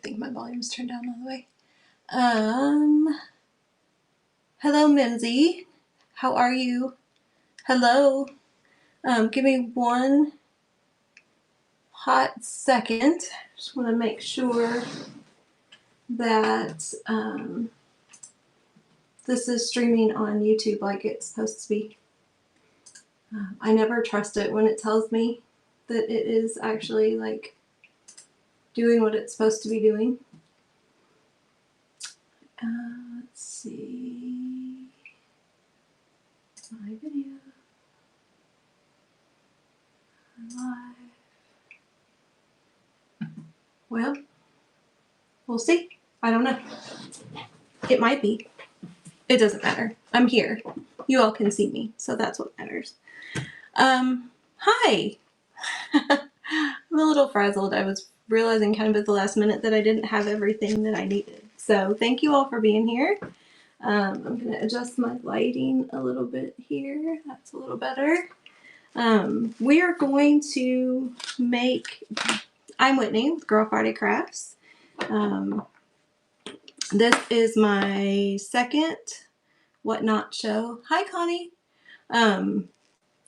think my volume's turned down all the way. Hello, Mimsy. How are you? Hello. Give me one hot second. Just want to make sure that this is streaming on YouTube like it's supposed to be. I never trust it when it tells me that it is actually like doing what it's supposed to be doing. Let's see. My video. Live. Well, we'll see. I don't know. It might be. It doesn't matter. I'm here. You all can see me, so that's what matters. Hi. I'm a little frazzled. I was realizing kind of at the last minute that I didn't have everything that I needed. So thank you all for being here. I'm going to adjust my lighting a little bit here. That's a little better. We are going to make, I'm Whitney with Girl Friday Crafts. This is my second Whatnot show. Hi, Connie.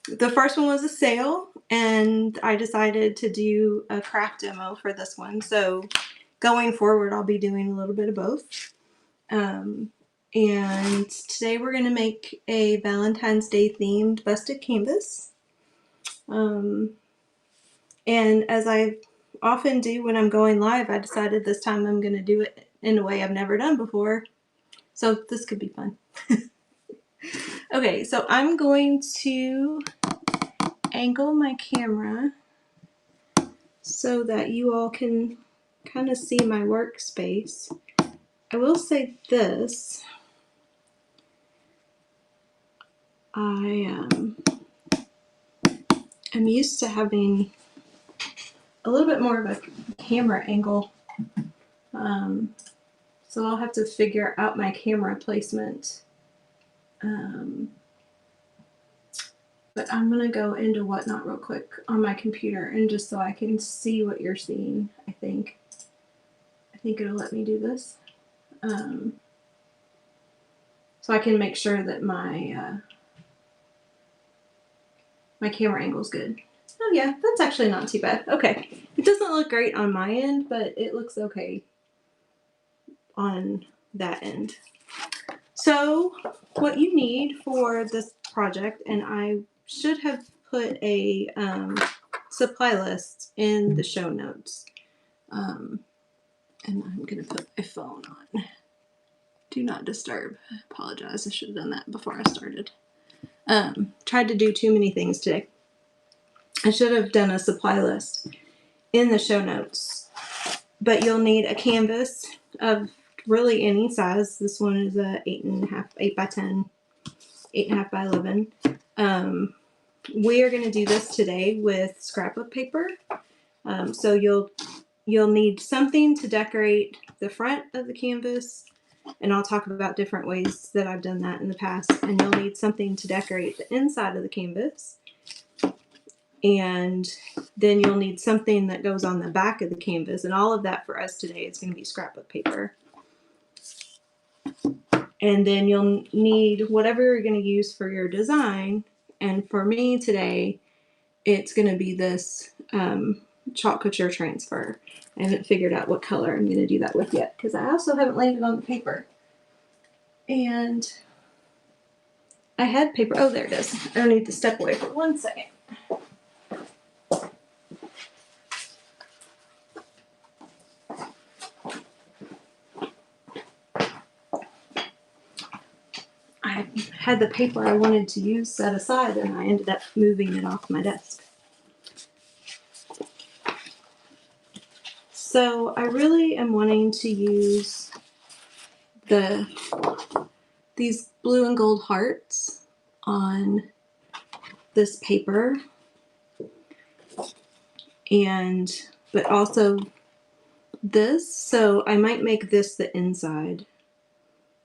The first one was a sale, and I decided to do a craft demo for this one. So going forward, I'll be doing a little bit of both. And today we're going to make a Valentine's Day themed busted canvas. And as I often do when I'm going live, I decided this time I'm going to do it in a way I've never done before. So this could be fun. Okay, so I'm going to angle my camera so that you all can kind of see my workspace. I will say this. I'm used to having a little bit more of a camera angle. So I'll have to figure out my camera placement. But I'm going to go into Whatnot real quick on my computer, and just so I can see what you're seeing, I think it'll let me do this. So I can make sure that my my camera angle's good. Oh yeah, that's actually not too bad. Okay. It doesn't look great on my end, but it looks okay on that end. So what you need for this project, and I should have put a supply list in the show notes. And I'm going to put my phone on. Do not disturb. I apologize. I should have done that before I started. Tried to do too many things today. I should have done a supply list in the show notes. But you'll need a canvas of really any size. This one is a 8 by 10, 8.5 by 11. We are going to do this today with scrapbook paper. So you'll need something to decorate the front of the canvas, and I'll talk about different ways that I've done that in the past. And you'll need something to decorate the inside of the canvas, and then you'll need something that goes on the back of the canvas, and all of that for us today is going to be scrapbook paper. And then you'll need whatever you're going to use for your design. And for me today, it's going to be this chalk couture transfer. I haven't figured out what color I'm going to do that with yet, because I also haven't laid it on the paper. And I had paper. Oh, there it is. I don't need to step away for 1 second. I had the paper I wanted to use set aside, and I ended up moving it off my desk. So I really am wanting to use these blue and gold hearts on this paper, but also this. So I might make this the inside,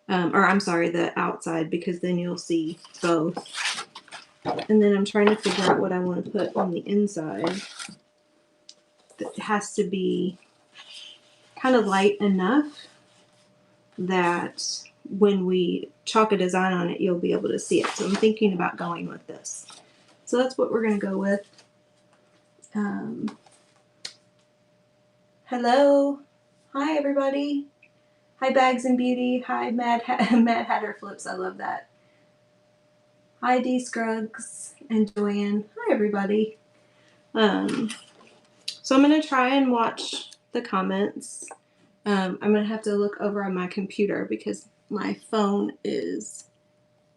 or I'm sorry, the outside, because then you'll see both. And then I'm trying to figure out what I want to put on the inside. That has to be kind of light enough that when we chalk a design on it, you'll be able to see it. So I'm thinking about going with this. So that's what we're going to go with. Hello. Hi, everybody. Hi, Bags and Beauty. Hi, Mad Hatter Flips. I love that. Hi, D Scruggs and Joanne. Hi, everybody. So I'm going to try and watch the comments. I'm going to have to look over on my computer because my phone is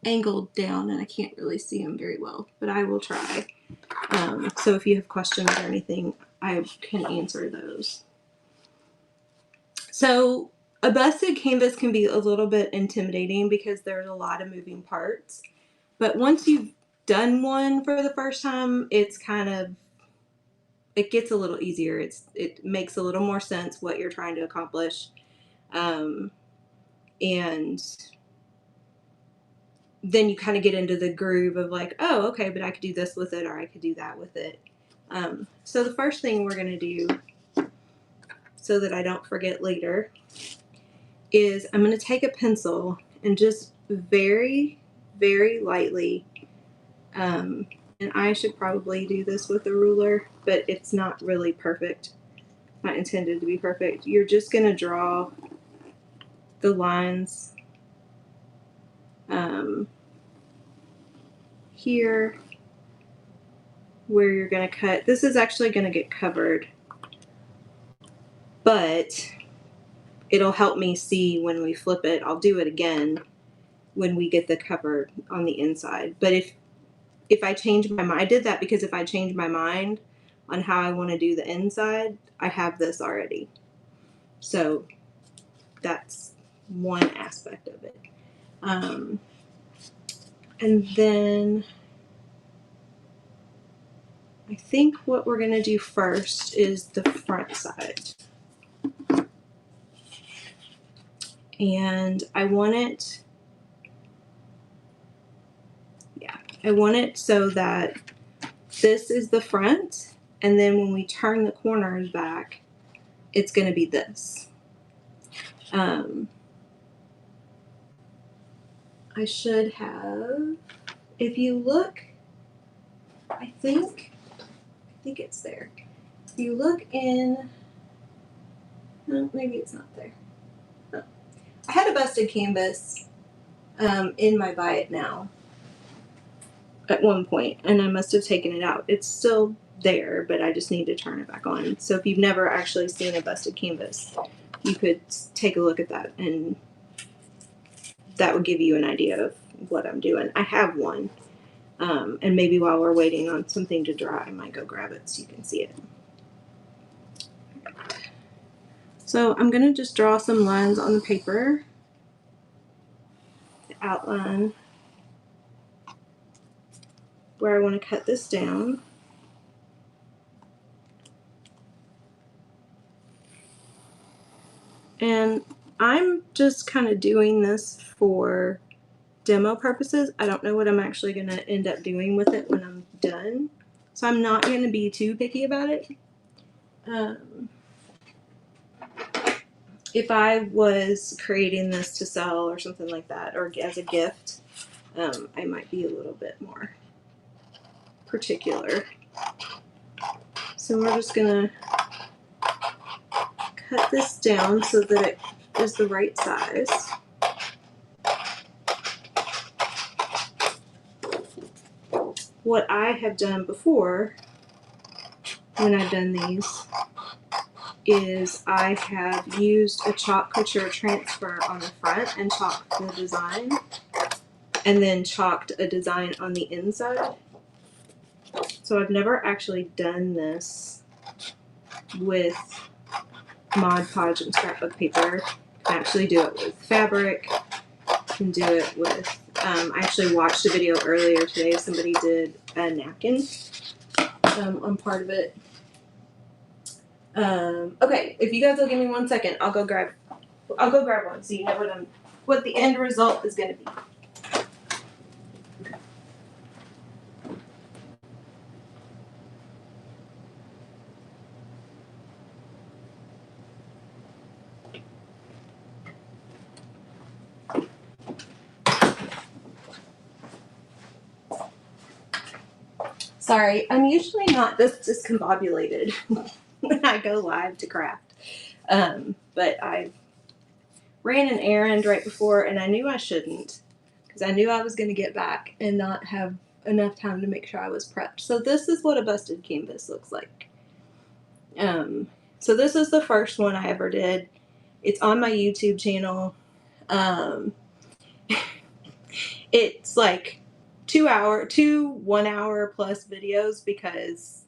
angled down and I can't really see them very well, but I will try. So if you have questions or anything, I can answer those. So a busted canvas can be a little bit intimidating because there's a lot of moving parts, but once you've done one for the first time, it gets a little easier. It makes a little more sense what you're trying to accomplish. And then you kind of get into the groove of like, oh, okay, but I could do this with it, or I could do that with it. So the first thing we're going to do, so that I don't forget later, is I'm going to take a pencil and just very, very lightly, and I should probably do this with a ruler, but it's not really perfect, not intended to be perfect. You're just going to draw the lines here where you're going to cut. This is actually going to get covered, but it'll help me see when we flip it. I'll do it again when we get the cover on the inside. But if I change my mind, I did that because if I change my mind on how I want to do the inside, I have this already. So that's one aspect of it. And then I think what we're going to do first is the front side. And I want it so that this is the front, and then when we turn the corners back, it's going to be this. I should have, if you look, I think it's there. If you look in, no, maybe it's not there. No. I had a busted canvas in my Buy It Now at one point, and I must have taken it out. It's still there, but I just need to turn it back on. So if you've never actually seen a busted canvas, you could take a look at that, and that would give you an idea of what I'm doing. I have one, and maybe while we're waiting on something to dry, I might go grab it so you can see it. So I'm going to just draw some lines on the paper to outline where I want to cut this down. And I'm just kind of doing this for demo purposes. I don't know what I'm actually going to end up doing with it when I'm done. So I'm not going to be too picky about it. If I was creating this to sell or something like that, or as a gift, I might be a little bit more particular. So we're just going to cut this down so that it is the right size. What I have done before when I've done these is I have used a chalk couture transfer on the front and chalked the design, and then chalked a design on the inside. So I've never actually done this with Mod Podge and scrapbook paper. I actually do it with fabric. Can do it with, I actually watched a video earlier today. Somebody did a napkin on part of it. Okay, if you guys will give me 1 second, I'll go grab one so you know what the end result is going to be. Sorry, I'm usually not this discombobulated when I go live to craft. But I ran an errand right before, and I knew I shouldn't because I knew I was going to get back and not have enough time to make sure I was prepped. So this is what a busted canvas looks like. So this is the first one I ever did. It's on my YouTube channel. It's like 2 1 hour plus videos because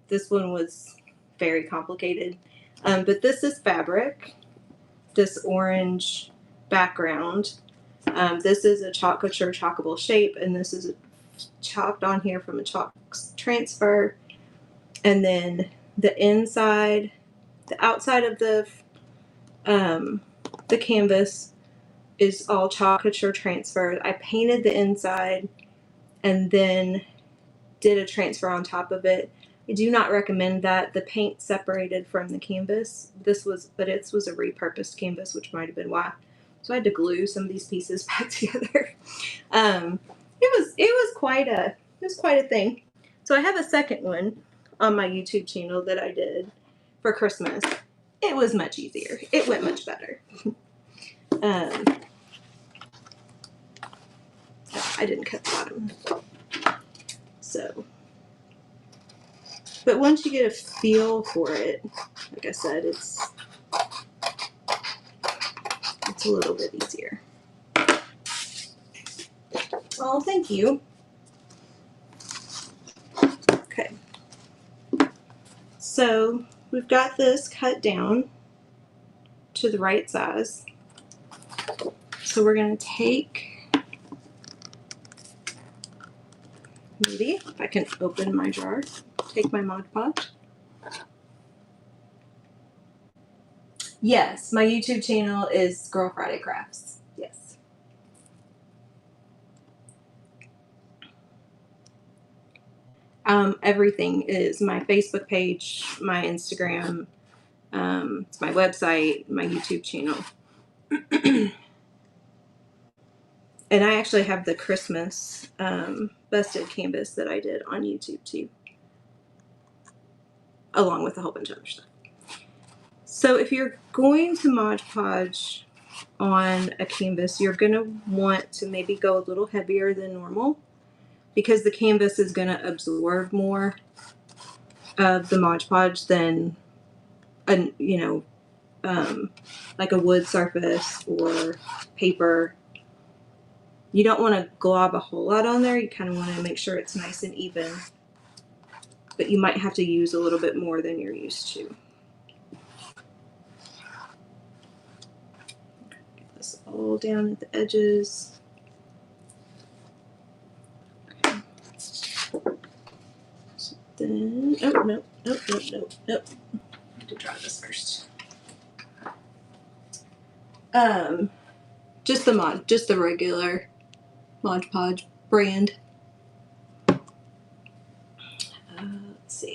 this one was very complicated. But this is fabric, this orange background. This is a chalk couture chalkable shape, and this is chalked on here from a chalk transfer. And then the inside, the outside of the canvas is all chalk couture transfer. I painted the inside and then did a transfer on top of it. I do not recommend that. The paint separated from the canvas. But it was a repurposed canvas, which might have been why. So I had to glue some of these pieces back together. It was quite a thing. So I have a second one on my YouTube channel that I did for Christmas. It was much easier. It went much better. I didn't cut the bottom. So, but once you get a feel for it, like I said, it's a little bit easier. Oh, thank you. Okay. So we've got this cut down to the right size. So we're going to take, maybe if I can open my jar, take my Mod Podge. Yes, my YouTube channel is Girl Friday Crafts. Yes. Everything is my Facebook page, my Instagram, it's my website, my YouTube channel. And I actually have the Christmas busted canvas that I did on YouTube too, along with a whole bunch of other stuff. So if you're going to Mod Podge on a canvas, you're going to want to maybe go a little heavier than normal because the canvas is going to absorb more of the Mod Podge than like a wood surface or paper. You don't want to glob a whole lot on there. You kind of want to make sure it's nice and even, but you might have to use a little bit more than you're used to. Get this all down at the edges. Okay. So then, oh, no. I have to dry this first. Just the regular Mod Podge brand. Let's see.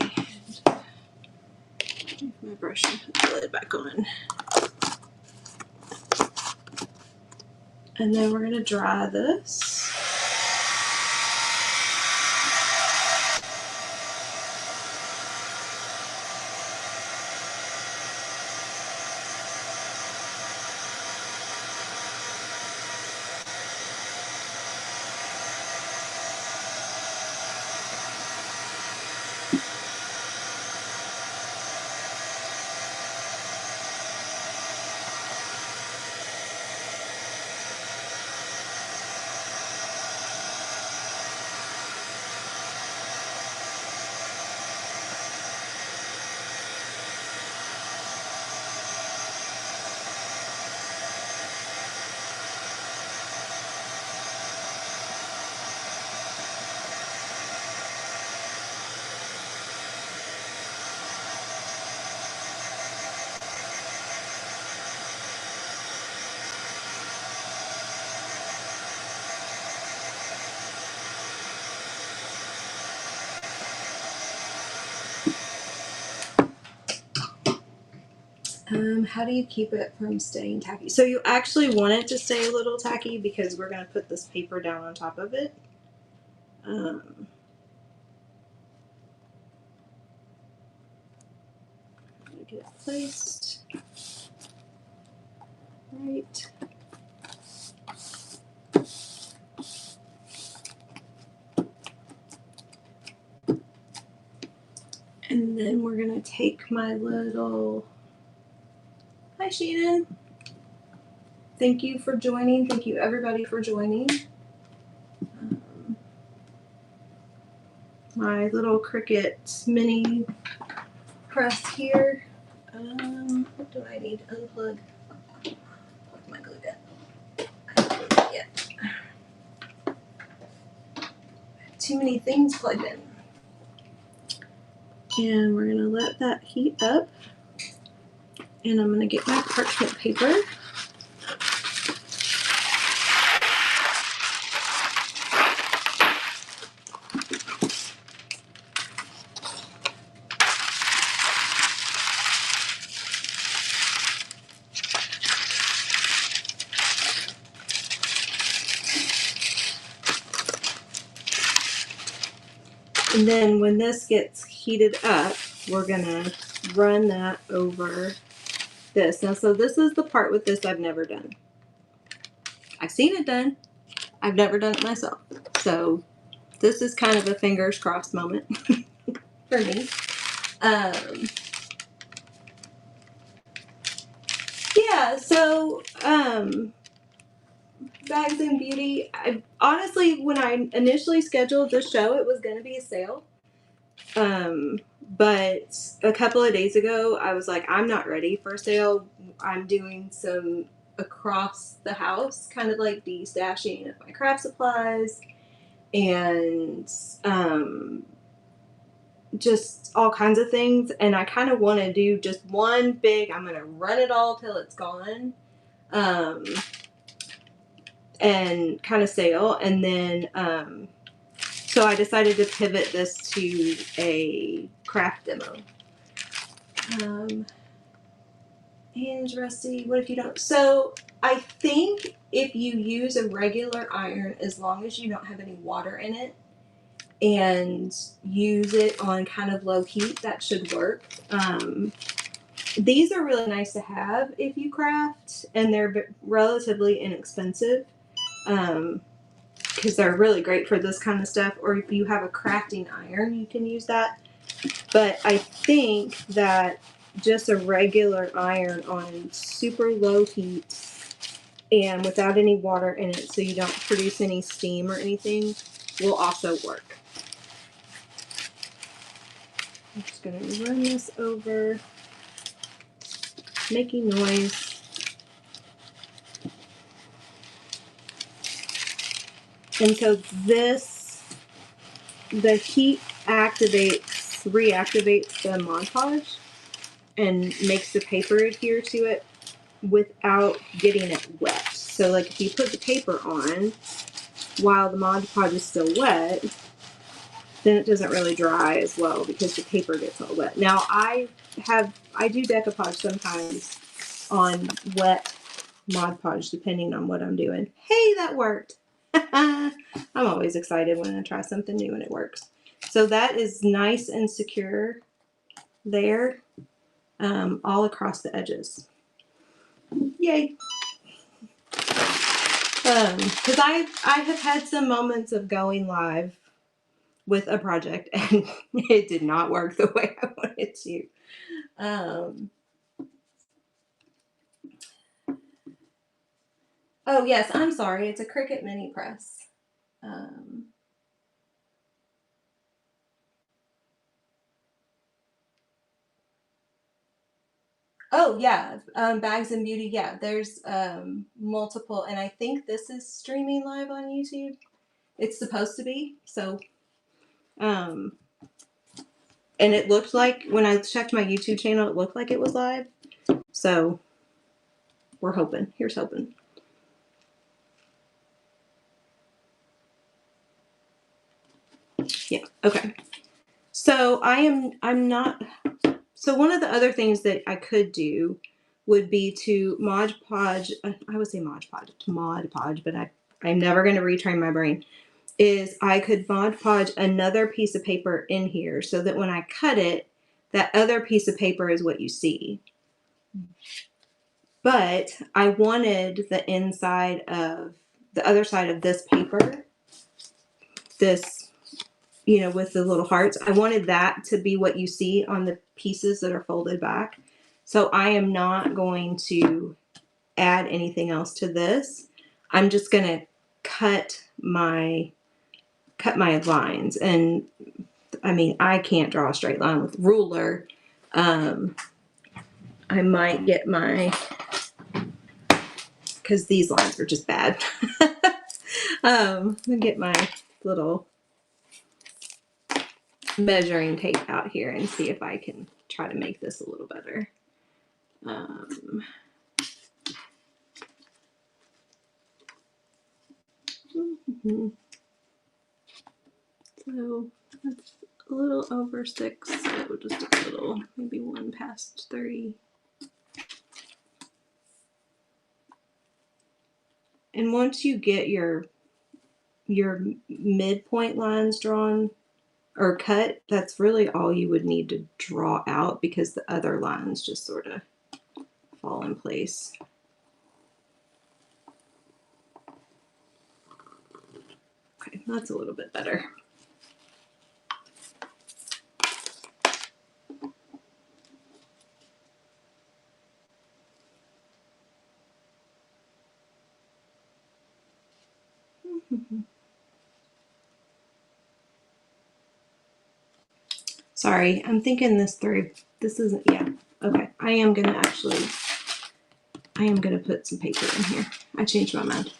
My brush and put the lid back on. And then we're going to dry this. How do you keep it from staying tacky? So you actually want it to stay a little tacky because we're going to put this paper down on top of it. placed right. And then we're going to take my little, hi Shannon. Thank you for joining. Thank you everybody for joining. My little Cricut mini press here. What do I need to unplug? What's my glue gun? I haven't plugged it yet. Too many things plugged in. And we're gonna let that heat up. And I'm gonna get my parchment paper. And then when this gets heated up, we're gonna run that over this. Now, so this is the part with this I've never done. I've seen it done. I've never done it myself. So this is kind of a fingers crossed moment for me. Yeah, so Bags and Beauty, I honestly, when I initially scheduled the show, it was going to be a sale. But a couple of days ago, I was like, I'm not ready for a sale. I'm doing some across the house, kind of like de-stashing of my craft supplies and just all kinds of things. And I kind of want to do just one big, I'm going to run it all till it's gone. And kind of sale. And then, so I decided to pivot this to a craft demo. Hands rusty. What if you don't? So I think if you use a regular iron, as long as you don't have any water in it, and use it on kind of low heat, that should work. These are really nice to have if you craft, and they're relatively inexpensive. Because they're really great for this kind of stuff. Or if you have a crafting iron, you can use that. But I think that just a regular iron on super low heat and without any water in it, so you don't produce any steam or anything, will also work. I'm just going to run this over, making noise. And so this, the heat reactivates the Mod Podge and makes the paper adhere to it without getting it wet. So like if you put the paper on while the Mod Podge is still wet, then it doesn't really dry as well because the paper gets all wet. Now I do decoupage sometimes on wet Mod Podge depending on what I'm doing. Hey, that worked. I'm always excited when I try something new and it works. So that is nice and secure there, all across the edges. Yay. Because I have had some moments of going live with a project and it did not work the way I wanted to. Oh yes, I'm sorry. It's a Cricut mini press. Oh yeah, Bags and Beauty. Yeah, there's multiple, and I think this is streaming live on YouTube. It's supposed to be. So, and it looked like when I checked my YouTube channel, it looked like it was live. So, we're hoping. Here's hoping. Yeah. Okay. So I'm not. So one of the other things that I could do would be to Mod Podge. I would say Mod Podge, but I'm never going to retrain my brain. Is I could Mod Podge another piece of paper in here so that when I cut it, that other piece of paper is what you see. But I wanted the other side of this paper, this, you know, with the little hearts, I wanted that to be what you see on the pieces that are folded back. So I am not going to add anything else to this. I'm just going to cut my lines. And I mean, I can't draw a straight line with a ruler. I might get because these lines are just bad. I'm gonna get my little measuring tape out here and see if I can try to make this a little better. So that's a little over 6, so just a little, maybe 1 past 3. And once you get your midpoint lines drawn or cut, that's really all you would need to draw out, because the other lines just sort of fall in place. Okay, that's a little bit better. Sorry, I'm thinking this through. This isn't, yeah. Okay, I am gonna put some paper in here. I changed my mind.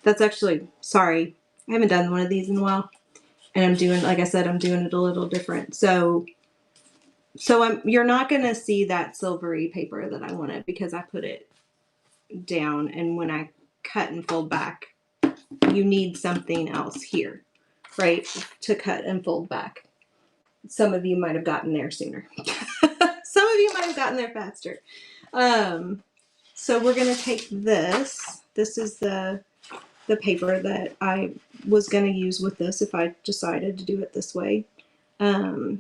That's actually, sorry, I haven't done one of these in a while. And I'm doing, like I said, I'm doing it a little different. So you're not gonna see that silvery paper that I wanted, because I put it down, and when I cut and fold back, you need something else here, right, to cut and fold back. Some of you might have gotten there sooner. Some of you might have gotten there faster. So we're going to take this. This is the paper that I was going to use with this if I decided to do it this way. So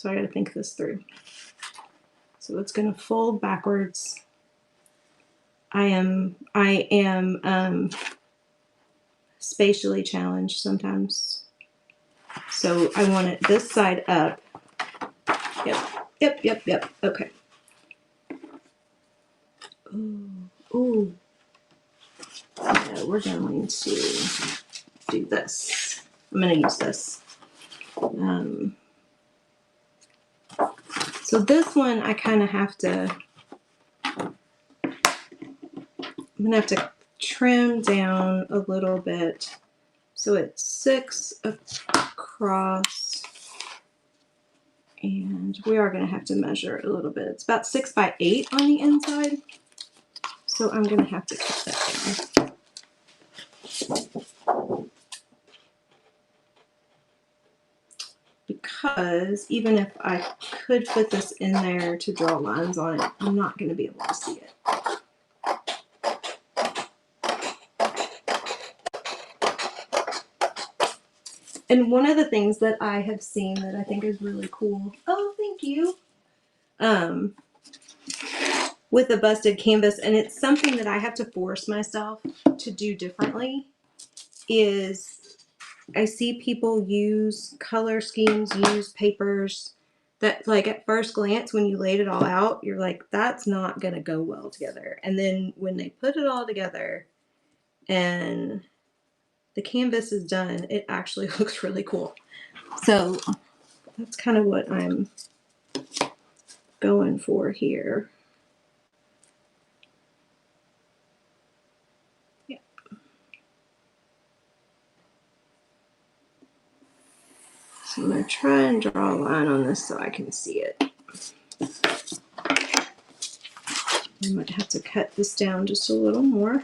I got to think this through. So it's going to fold backwards. I am spatially challenged sometimes. So I want it this side up. Yep. Okay. Ooh. Yeah, we're going to do this. I'm going to use this. So this one, I kind of have to, I'm going to have to trim down a little bit. So it's 6 across, and we are going to have to measure it a little bit. It's about 6 by 8 on the inside. So I'm going to have to cut that down. Because even if I could put this in there to draw lines on it, I'm not going to be able to see it. And one of the things that I have seen that I think is really cool, oh, thank you, with a busted canvas, and it's something that I have to force myself to do differently, is I see people use color schemes, use papers that, like, at first glance, when you laid it all out, you're like, that's not going to go well together. And then when they put it all together and the canvas is done, it actually looks really cool. So that's kind of what I'm going for here. Yeah. So I'm going to try and draw a line on this so I can see it. I might have to cut this down just a little more.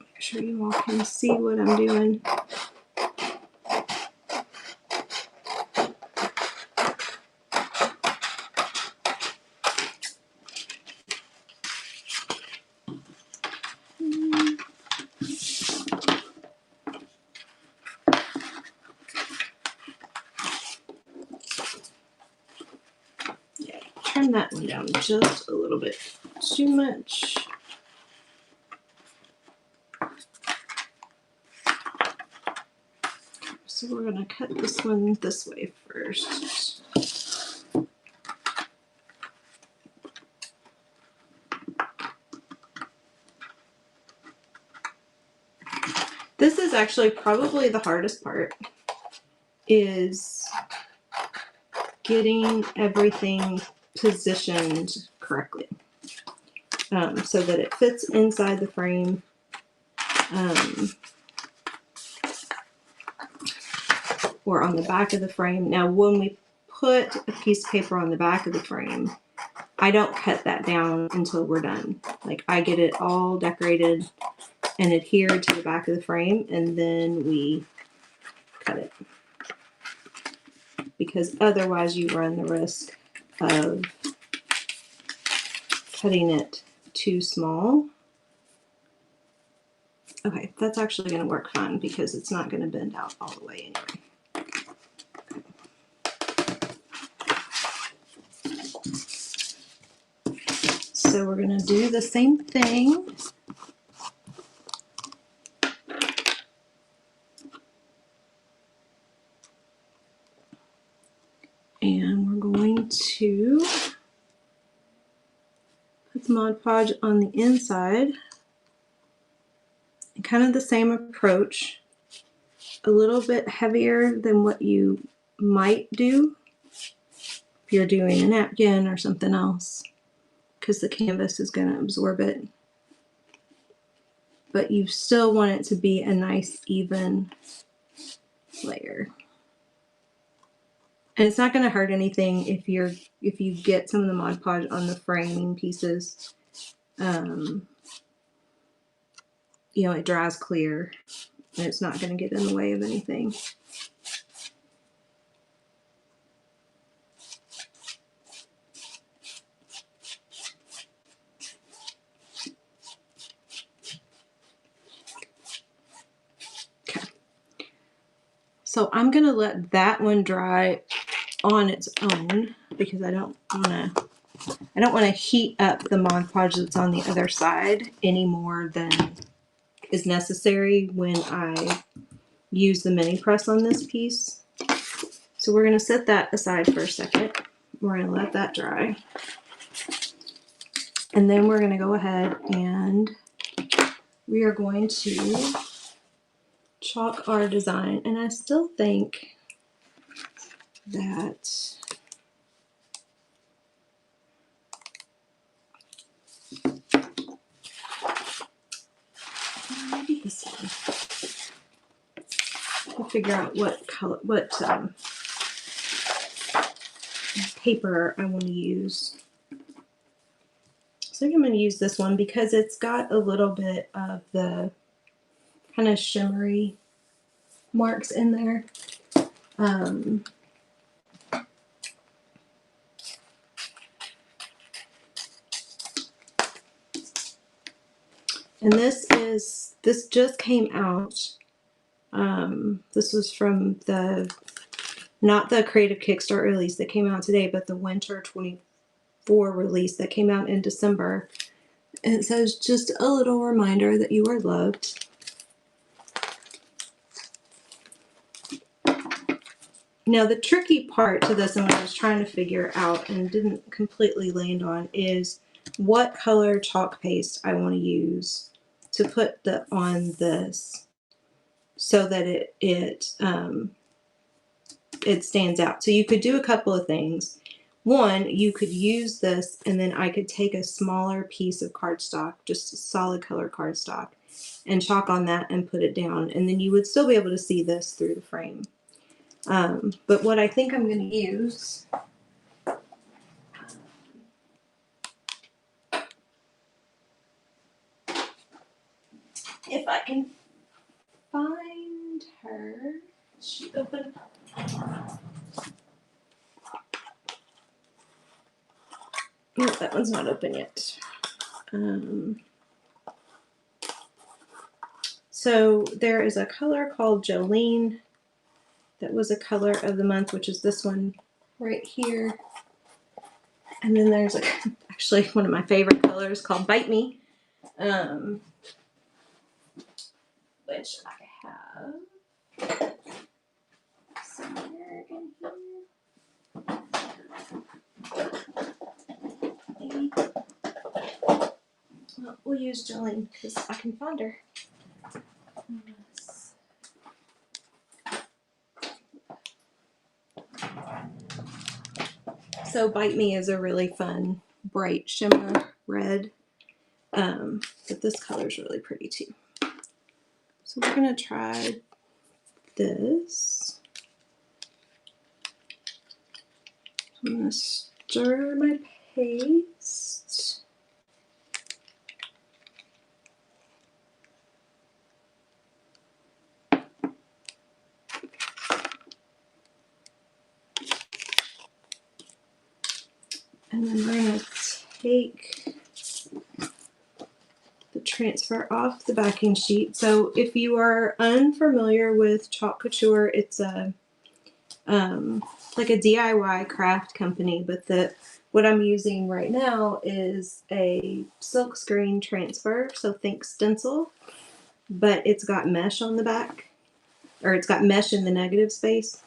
Make sure you all can see what I'm doing. turn that one down just a little bit too much. So we're going to cut this one this way first. This is actually probably the hardest part, is getting everything positioned correctly so that it fits inside the frame. Or on the back of the frame. Now, when we put a piece of paper on the back of the frame, I don't cut that down until we're done. Like, I get it all decorated and adhered to the back of the frame, and then we cut it. Because otherwise you run the risk of cutting it too small. Okay, that's actually going to work fine because it's not going to bend out all the way anyway. So we're going to do the same thing. And we're going to put the Mod Podge on the inside. And kind of the same approach. A little bit heavier than what you might do if you're doing a napkin or something else, because the canvas is going to absorb it. But you still want it to be a nice even layer. And it's not going to hurt anything if you get some of the Mod Podge on the framing pieces. You know, it dries clear and it's not going to get in the way of anything. So I'm going to let that one dry on its own because I don't want to heat up the Mod Podge that's on the other side any more than is necessary when I use the mini press on this piece. So we're going to set that aside for a second. We're going to let that dry. And then we're going to go ahead and we are going to chalk our design. And I still think that maybe this one. We'll figure out what color, what paper I want to use. So I'm going to use this one because it's got a little bit of the kind of shimmery marks in there. And this just came out. This was from not the Creative Kickstart release that came out today, but the Winter 24 release that came out in December. And it says, just a little reminder that you are loved. Now, the tricky part to this, and what I was trying to figure out and didn't completely land on, is what color chalk paste I want to use to put on this so that it stands out. So you could do a couple of things. One, you could use this and then I could take a smaller piece of cardstock, just a solid color cardstock, and chalk on that and put it down. And then you would still be able to see this through the frame. But what I think I'm going to use if I can find her. Is she open? No, that one's not open yet. So there is a color called Jolene that was a color of the month, which is this one right here. And then there's actually one of my favorite colors called Bite Me, which I have somewhere in here. Maybe. Well, we'll use Jolene because I can find her. So Bite Me is a really fun, bright shimmer red, but this color is really pretty too. So we're gonna try this. I'm gonna stir my paste. And then we're gonna take the transfer off the backing sheet. So if you are unfamiliar with Chalk Couture, it's a like a DIY craft company, but what I'm using right now is a silk screen transfer. So think stencil, but it's got mesh on the back, or it's got mesh in the negative space,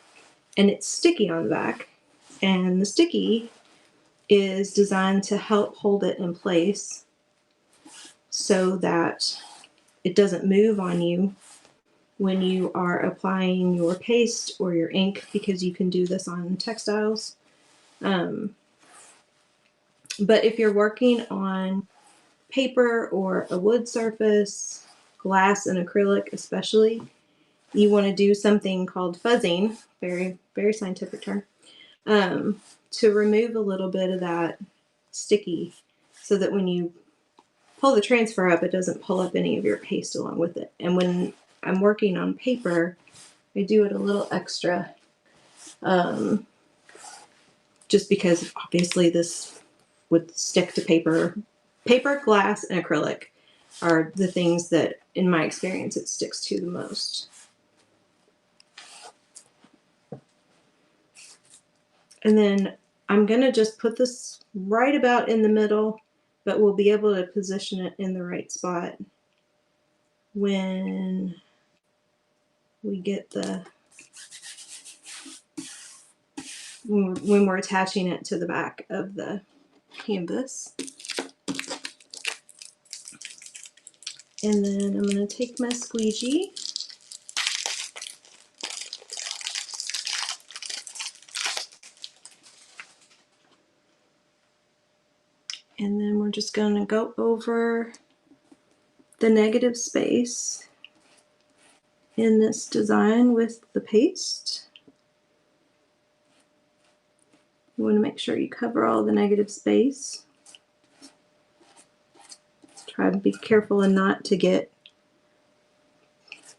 and it's sticky on the back. And the sticky is designed to help hold it in place so that it doesn't move on you when you are applying your paste or your ink, because you can do this on textiles. But if you're working on paper or a wood surface, glass and acrylic especially, you want to do something called fuzzing, very, very scientific term, to remove a little bit of that sticky so that when you pull the transfer up, it doesn't pull up any of your paste along with it. And when I'm working on paper, I do it a little extra, just because obviously this would stick to paper. Paper, glass, and acrylic are the things that, in my experience, it sticks to the most. And then I'm gonna just put this right about in the middle, but we'll be able to position it in the right spot when we get when we're attaching it to the back of the canvas. And then I'm going to take my squeegee and then we're just going to go over the negative space in this design with the paste. You want to make sure you cover all the negative space. Try to be careful and not to get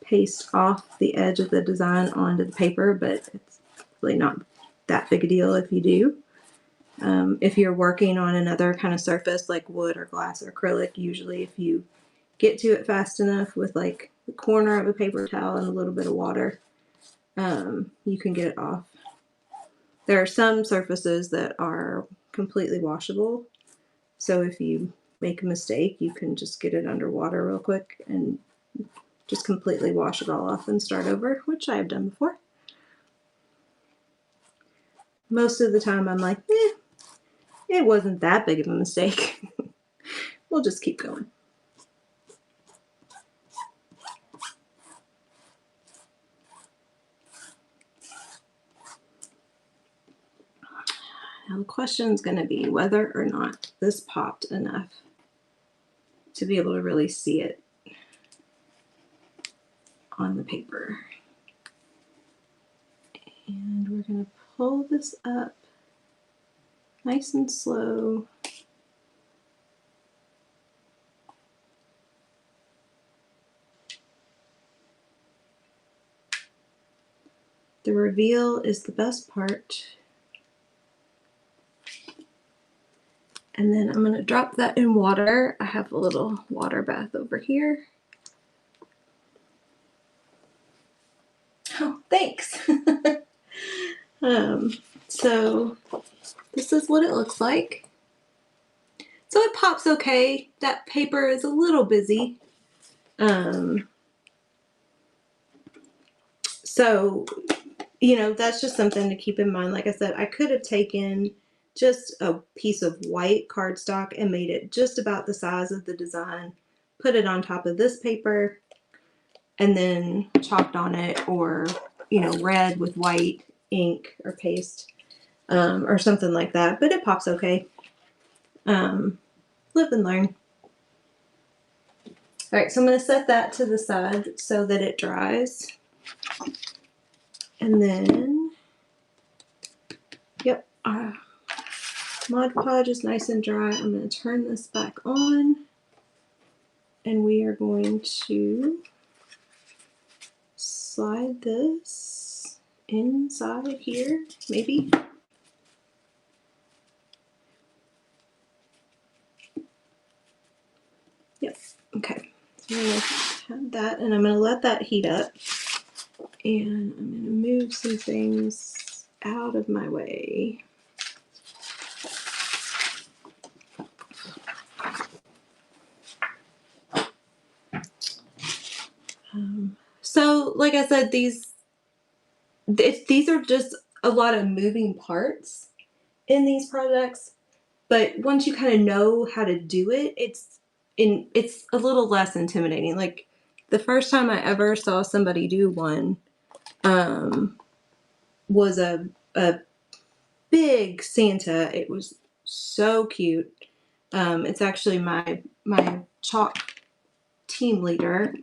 paste off the edge of the design onto the paper, but it's really not that big a deal if you do. If you're working on another kind of surface like wood or glass or acrylic, usually if you get to it fast enough with like the corner of a paper towel and a little bit of water, you can get it off. There are some surfaces that are completely washable, so if you make a mistake, you can just get it under water real quick and just completely wash it all off and start over, which I have done before. Most of the time I'm like, it wasn't that big of a mistake. We'll just keep going. Now the question is going to be whether or not this popped enough to be able to really see it on the paper. And we're going to pull this up nice and slow. The reveal is the best part. And then I'm going to drop that in water. I have a little water bath over here. Oh, thanks. So this is what it looks like. So it pops okay. That paper is a little busy. So, you know, that's just something to keep in mind. Like I said, I could have taken just a piece of white cardstock and made it just about the size of the design, put it on top of this paper, and then chalked on it, or, you know, red with white ink or paste, or something like that. But it pops okay. Live and learn. All right, so I'm going to set that to the side so that it dries. And then, yep, Mod Podge is nice and dry. I'm going to turn this back on, and we are going to slide this inside here, maybe. Yep, okay. So I'm going to have that, and I'm going to let that heat up. And I'm going to move some things out of my way. So, like I said, these are just a lot of moving parts in these projects. But once you kind of know how to do it, it's a little less intimidating. Like the first time I ever saw somebody do one was a big Santa. It was so cute. It's actually my chalk team leader,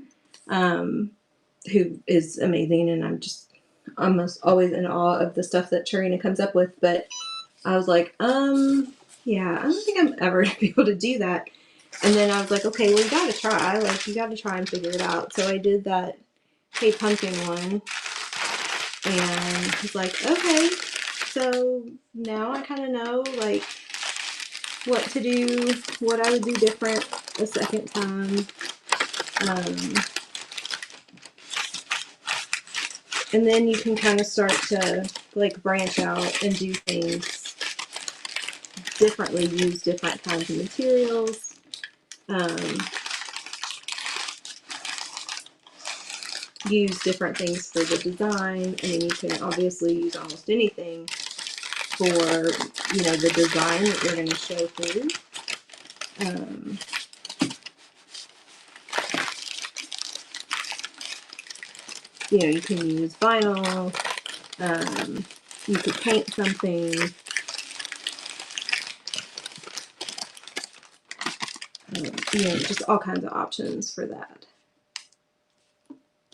who is amazing, and I'm just almost always in awe of the stuff that Tarina comes up with. But I was like, yeah, I don't think I'm ever gonna be able to do that. And then I was like, okay, well, you gotta try. Like, you gotta try and figure it out. So I did that Hey Pumpkin one, and he's like, okay, so now I kind of know, like, what to do, what I would do different a second time. And then you can kind of start to, like, branch out and do things differently, use different kinds of materials. Use different things for the design. I mean, you can obviously use almost anything for, you know, the design that you're going to show through. You know, you can use vinyl. You could paint something. You know, just all kinds of options for that.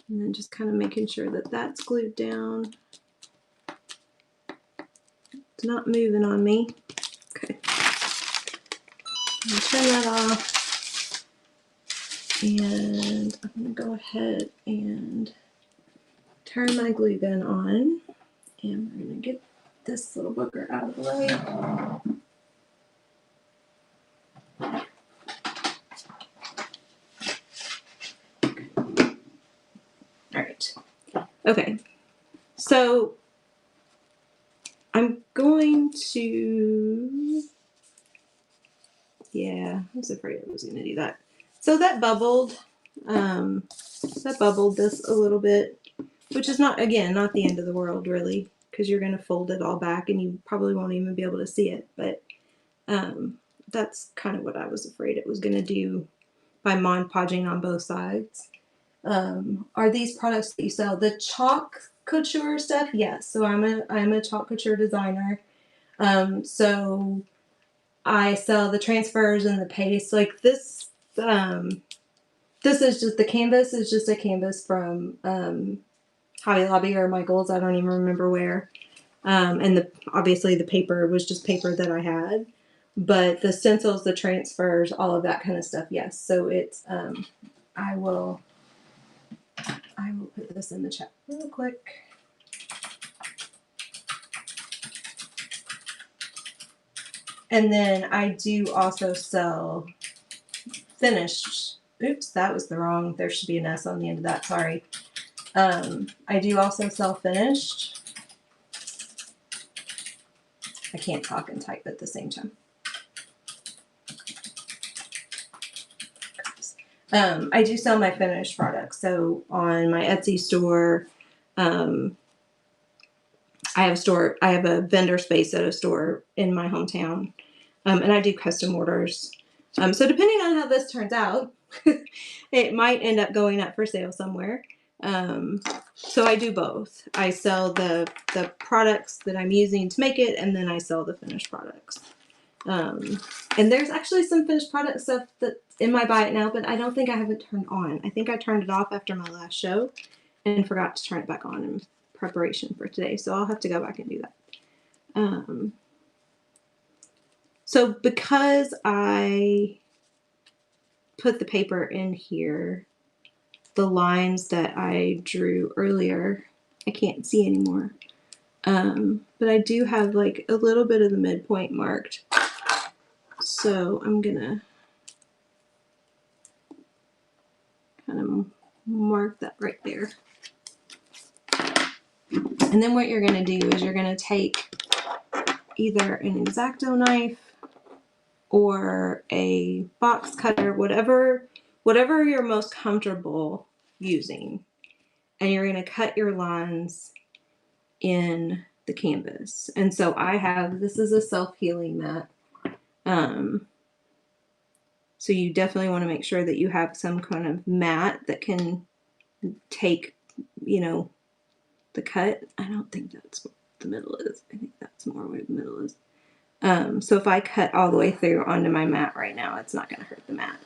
And then just kind of making sure that that's glued down. It's not moving on me. Okay. I'll turn that off. And I'm going to go ahead and turn my glue gun on. And we're going to get this little booger out of the way. Alright. Okay. So I'm going to, yeah, I was afraid I was going to do that. So that bubbled this a little bit, which is not, again, not the end of the world really, because you're going to fold it all back and you probably won't even be able to see it. But that's kind of what I was afraid it was going to do by Mod Podging on both sides. Are these products that you sell the chalk couture stuff? Yes. So I'm a chalk couture designer. So I sell the transfers and the paste. Like this, this is just, the canvas is just a canvas from Hobby Lobby or Michael's. I don't even remember where. And obviously the paper was just paper that I had. But the stencils, the transfers, all of that kind of stuff, yes. So it's, I will put this in the chat real quick. And then I do also sell finished. Oops, that was the wrong. There should be an S on the end of that. Sorry. I do also sell finished. I can't talk and type at the same time. I do sell my finished products. So on my Etsy store, I have a vendor space at a store in my hometown. And I do custom orders. So depending on how this turns out, it might end up going up for sale somewhere. So I do both. I sell the products that I'm using to make it, and then I sell the finished products. And there's actually some finished product stuff that's in my buy it now, but I don't think I have it turned on. I think I turned it off after my last show and forgot to turn it back on in preparation for today. So I'll have to go back and do that. So because I put the paper in here, the lines that I drew earlier, I can't see anymore. But I do have like a little bit of the midpoint marked. So I'm gonna kind of mark that right there. And then what you're gonna do is you're gonna take either an X-Acto knife or a box cutter, whatever you're most comfortable using, and you're going to cut your lines in the canvas. And so this is a self-healing mat. So you definitely want to make sure that you have some kind of mat that can take, the cut. I don't think that's what the middle is. I think that's more where the middle is. So if I cut all the way through onto my mat right now, it's not going to hurt the mat.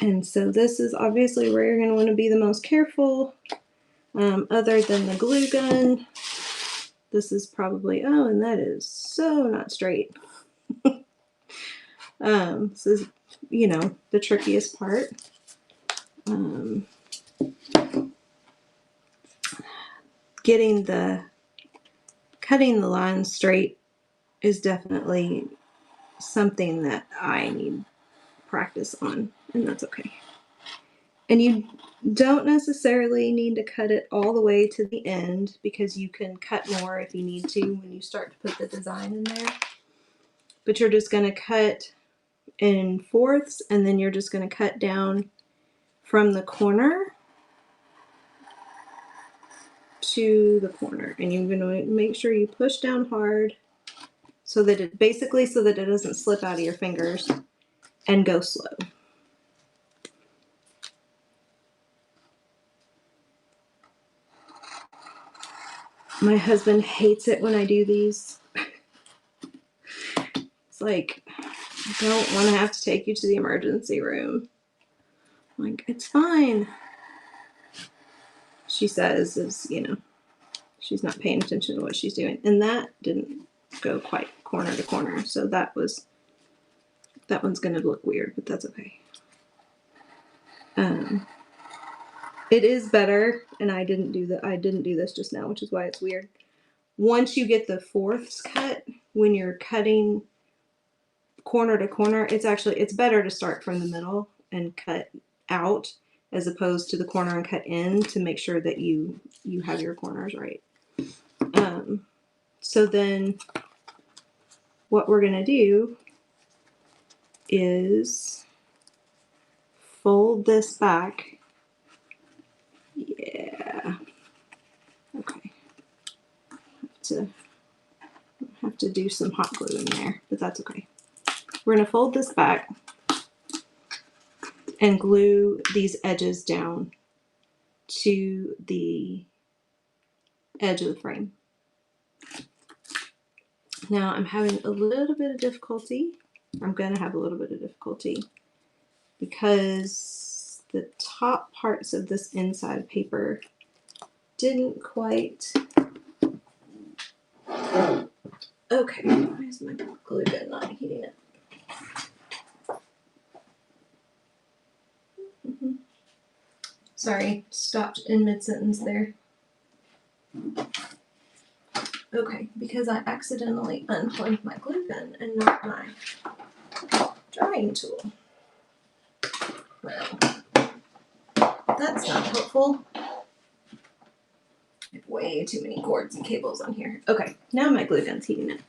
And so this is obviously where you're going to want to be the most careful. Other than the glue gun, this is probably, and that is so not straight. This is, the trickiest part. Cutting the lines straight is definitely something that I need practice on, and that's okay. And you don't necessarily need to cut it all the way to the end, because you can cut more if you need to when you start to put the design in there. But you're just going to cut in fourths, and then you're just going to cut down from the corner to the corner. And you're going to make sure you push down hard so that it doesn't slip out of your fingers, and go slow. My husband hates it when I do these. It's like, I don't want to have to take you to the emergency room. I'm like, it's fine. She says, she's not paying attention to what she's doing. And that didn't go quite corner to corner. So that one's going to look weird, but that's okay. It is better, and I didn't do this just now, which is why it's weird. Once you get the fourths cut, when you're cutting corner to corner, it's better to start from the middle and cut out as opposed to the corner and cut in, to make sure that you have your corners right. So then what we're going to do is fold this back. Yeah. Okay. Have to do some hot glue in there, but that's okay. We're going to fold this back and glue these edges down to the edge of the frame. Now I'm having a little bit of difficulty. I'm going to have a little bit of difficulty because the top parts of this inside paper didn't quite. Okay, why is my glue gun not heating it? Sorry, stopped in mid-sentence there. Okay, because I accidentally unplugged my glue gun and not my drawing tool. Well, that's not helpful. I have way too many cords and cables on here. Okay, now my glue gun's heating it.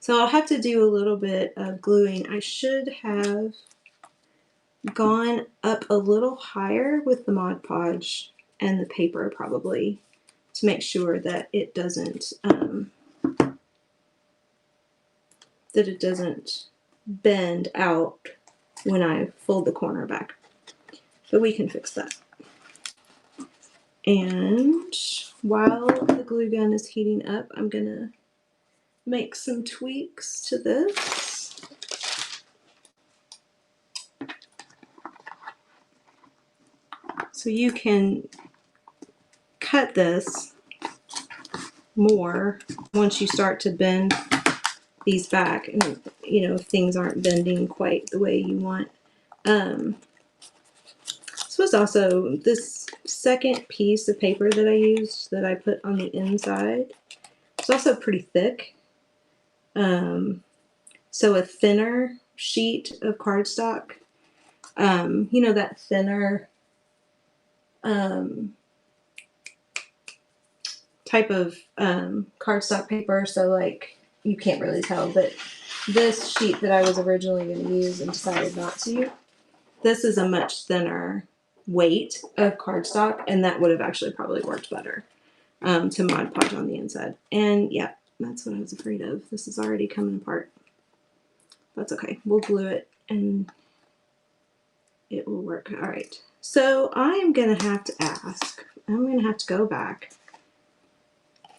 So I'll have to do a little bit of gluing. I should have gone up a little higher with the Mod Podge and the paper probably to make sure that it doesn't bend out when I fold the corner back. But we can fix that. And while the glue gun is heating up, I'm gonna make some tweaks to this. So you can cut this more once you start to bend these back, and you know, if things aren't bending quite the way you want. This was also this second piece of paper that I used that I put on the inside. It's also pretty thick. So a thinner sheet of cardstock, you know, that thinner type of cardstock paper. So like, you can't really tell, but this sheet that I was originally going to use and decided not to, this is a much thinner weight of cardstock, and that would have actually probably worked better to Mod Podge on the inside. And yeah, that's what I was afraid of. This is already coming apart. That's okay. We'll glue it and it will work. All right. So I am going to have to ask, I'm going to have to go back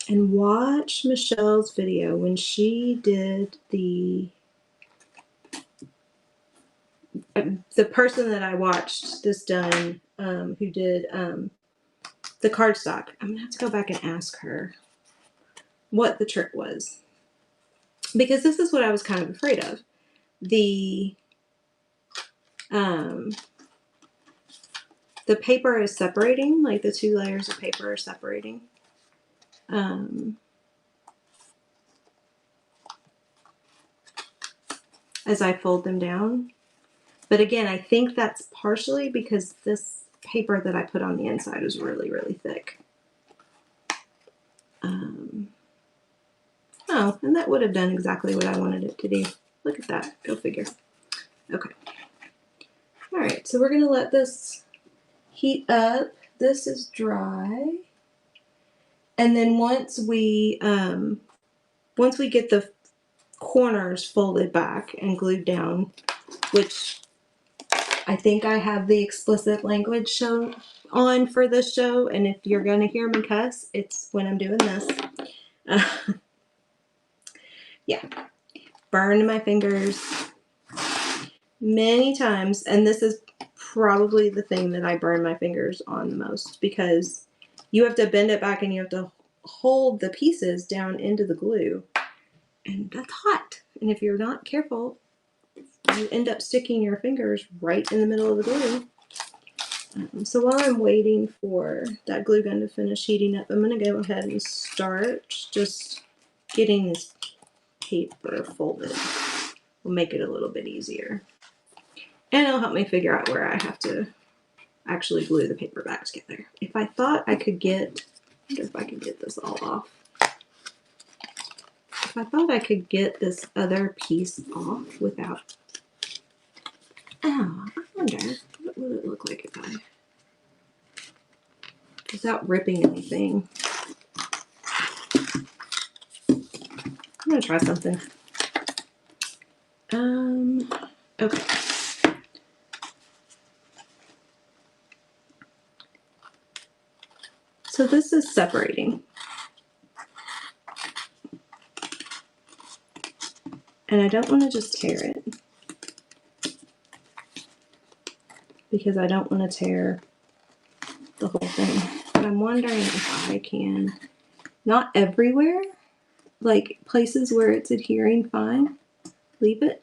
and watch Michelle's video when she did the person that I watched this done, who did the cardstock. I'm gonna have to go back and ask her what the trick was, because this is what I was kind of afraid of. The paper is separating, like the two layers of paper are separating. As I fold them down. But again, I think that's partially because this paper that I put on the inside is really, really thick. Oh, and that would have done exactly what I wanted it to do. Look at that. Go figure. Okay. All right, so we're going to let this heat up. This is dry. And then once we get the corners folded back and glued down, which I think I have the explicit language show on for this show, and if you're going to hear me cuss, it's when I'm doing this. Yeah, burned my fingers many times, and this is probably the thing that I burn my fingers on the most, because you have to bend it back and you have to hold the pieces down into the glue, and that's hot, and if you're not careful, you end up sticking your fingers right in the middle of the glue. So while I'm waiting for that glue gun to finish heating up, I'm going to go ahead and start just getting this paper folded. Will make it a little bit easier. And it'll help me figure out where I have to actually glue the paper back together. If I thought I could get, I wonder if I can get this all off. If I thought I could get this other piece off without, oh, I wonder, what would it look like if I, without ripping anything. I'm gonna try something. Okay. So this is separating. And I don't want to just tear it, because I don't want to tear the whole thing. But I'm wondering if I can, not everywhere, like places where it's adhering fine, leave it.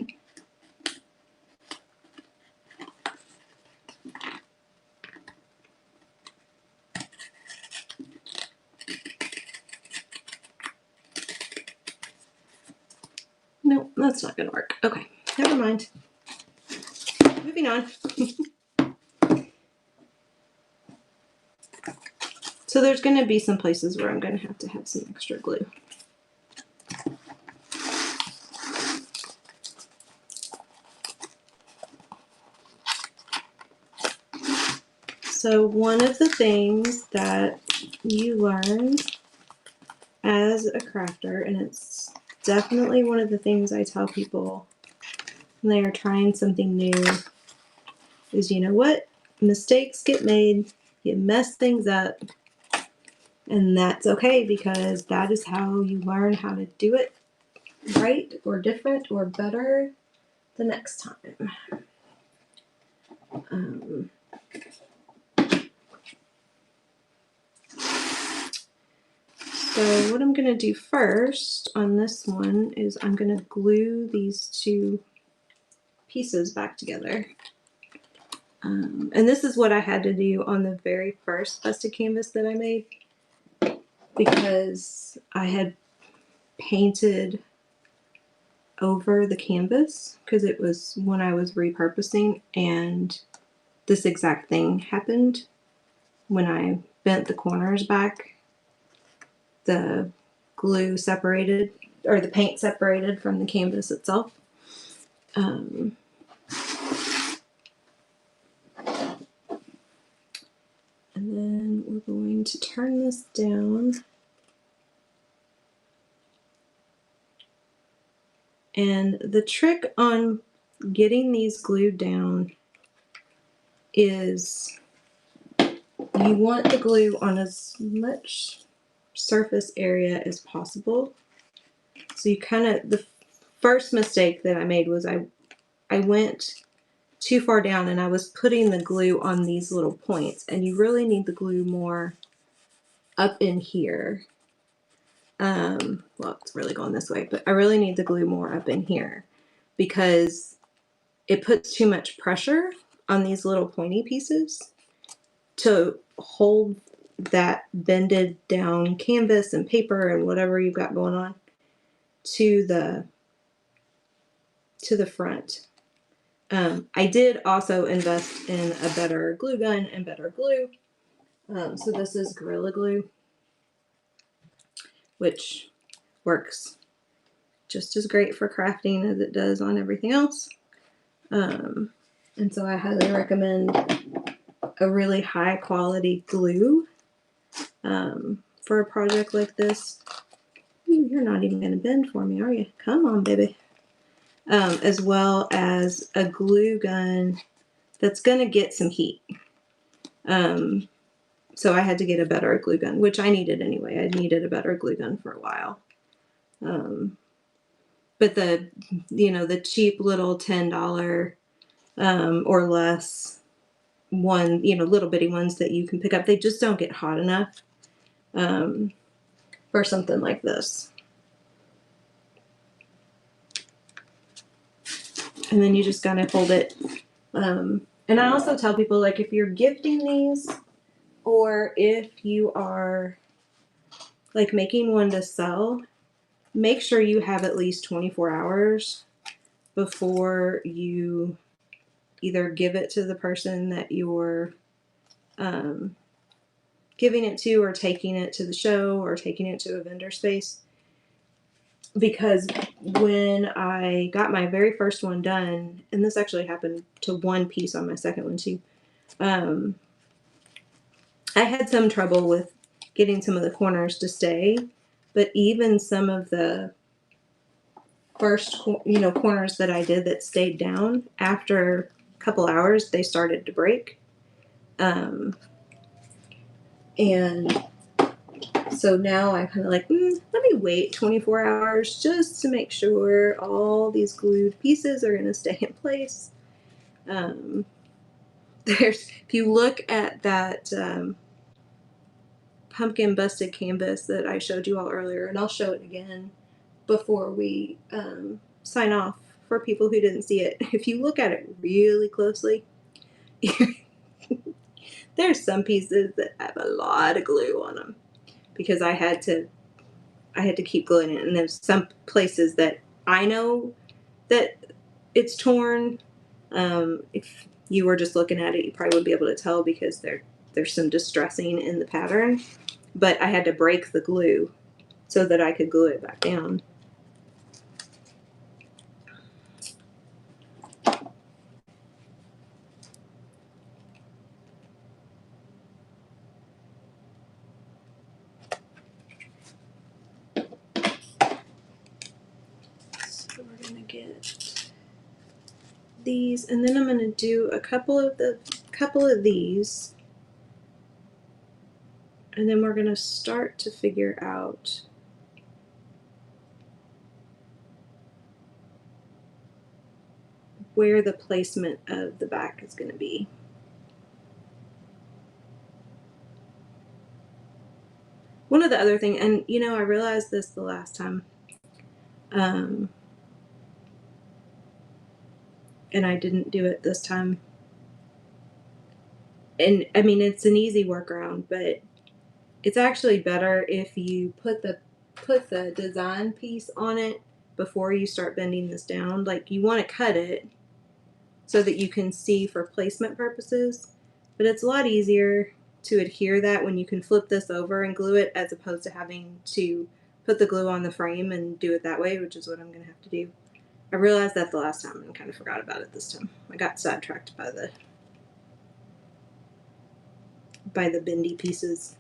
No, that's not going to work. Okay, never mind. Moving on. So there's going to be some places where I'm going to have some extra glue. So one of the things that you learn as a crafter, and it's definitely one of the things I tell people when they are trying something new, is you know what? Mistakes get made, you mess things up, and that's okay because that is how you learn how to do it right or different or better the next time. So what I'm going to do first on this one is I'm going to glue these two pieces back together. And this is what I had to do on the very first busted canvas that I made, because I had painted over the canvas because it was when I was repurposing, and this exact thing happened when I bent the corners back. The glue separated, or the paint separated from the canvas itself. And then we're going to turn this down. And the trick on getting these glued down is you want the glue on as much surface area as possible. So you kind of, the first mistake that I made was I went too far down and I was putting the glue on these little points, and you really need the glue more up in here. Well, it's really going this way, but I really need the glue more up in here because it puts too much pressure on these little pointy pieces to hold that bended down canvas and paper and whatever you've got going on to the front. I did also invest in a better glue gun and better glue. So this is Gorilla Glue, which works just as great for crafting as it does on everything else. And so I highly recommend a really high quality glue for a project like this. You're not even going to bend for me, are you? Come on, baby. As well as a glue gun that's going to get some heat. So I had to get a better glue gun, which I needed anyway. I needed a better glue gun for a while. But the cheap little $10 or less one, little bitty ones that you can pick up, they just don't get hot enough for something like this. And then you just gotta hold it. And I also tell people, like, if you're gifting these, or if you are like making one to sell, make sure you have at least 24 hours before you either give it to the person that you're giving it to, or taking it to the show, or taking it to a vendor space. Because when I got my very first one done, and this actually happened to one piece on my second one too, I had some trouble with getting some of the corners to stay, but even some of the first, corners that I did that stayed down, after a couple hours, they started to break. And so now I kind of like, let me wait 24 hours just to make sure all these glued pieces are going to stay in place. If you look at that pumpkin busted canvas that I showed you all earlier, and I'll show it again before we sign off for people who didn't see it. If you look at it really closely, there's some pieces that have a lot of glue on them because I had to keep gluing it, and there's some places that I know that it's torn. If you were just looking at it, you probably wouldn't be able to tell because there's some distressing in the pattern, but I had to break the glue so that I could glue it back down. get these, and then I'm going to do a couple of these, and then we're going to start to figure out where the placement of the back is going to be. One of the other things, and you know, I realized this the last time, and I didn't do it this time. And I mean, it's an easy workaround, but it's actually better if you put the design piece on it before you start bending this down. Like, you want to cut it so that you can see for placement purposes, but it's a lot easier to adhere that when you can flip this over and glue it, as opposed to having to put the glue on the frame and do it that way, which is what I'm going to have to do. I realized that the last time and kind of forgot about it this time. I got sidetracked by the bendy pieces.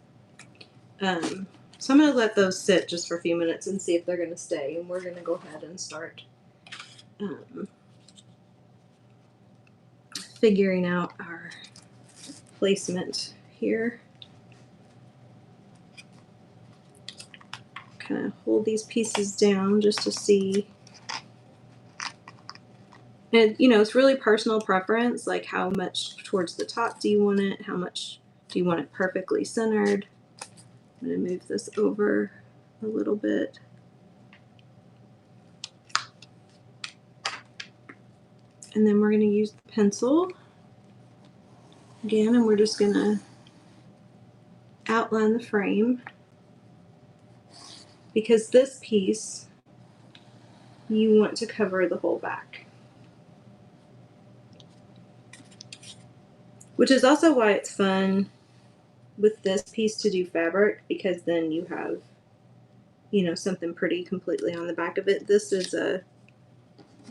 So I'm going to let those sit just for a few minutes and see if they're going to stay, and we're going to go ahead and start figuring out our placement here. Kind of hold these pieces down just to see. And you know, it's really personal preference, like how much towards the top do you want it, how much do you want it perfectly centered. I'm going to move this over a little bit. And then we're going to use the pencil again, and we're just going to outline the frame, because this piece you want to cover the whole back, which is also why it's fun with this piece to do fabric, because then you have, you know, something pretty completely on the back of it. This is a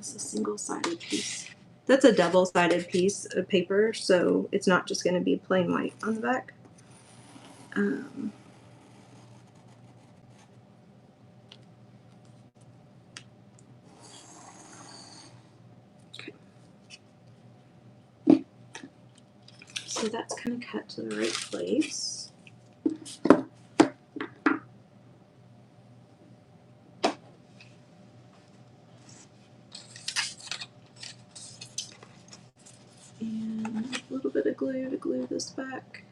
single-sided piece. That's a double-sided piece of paper, so it's not just going to be plain white on the back. Okay. So that's kind of cut to the right place. And a little bit of glue to glue this back.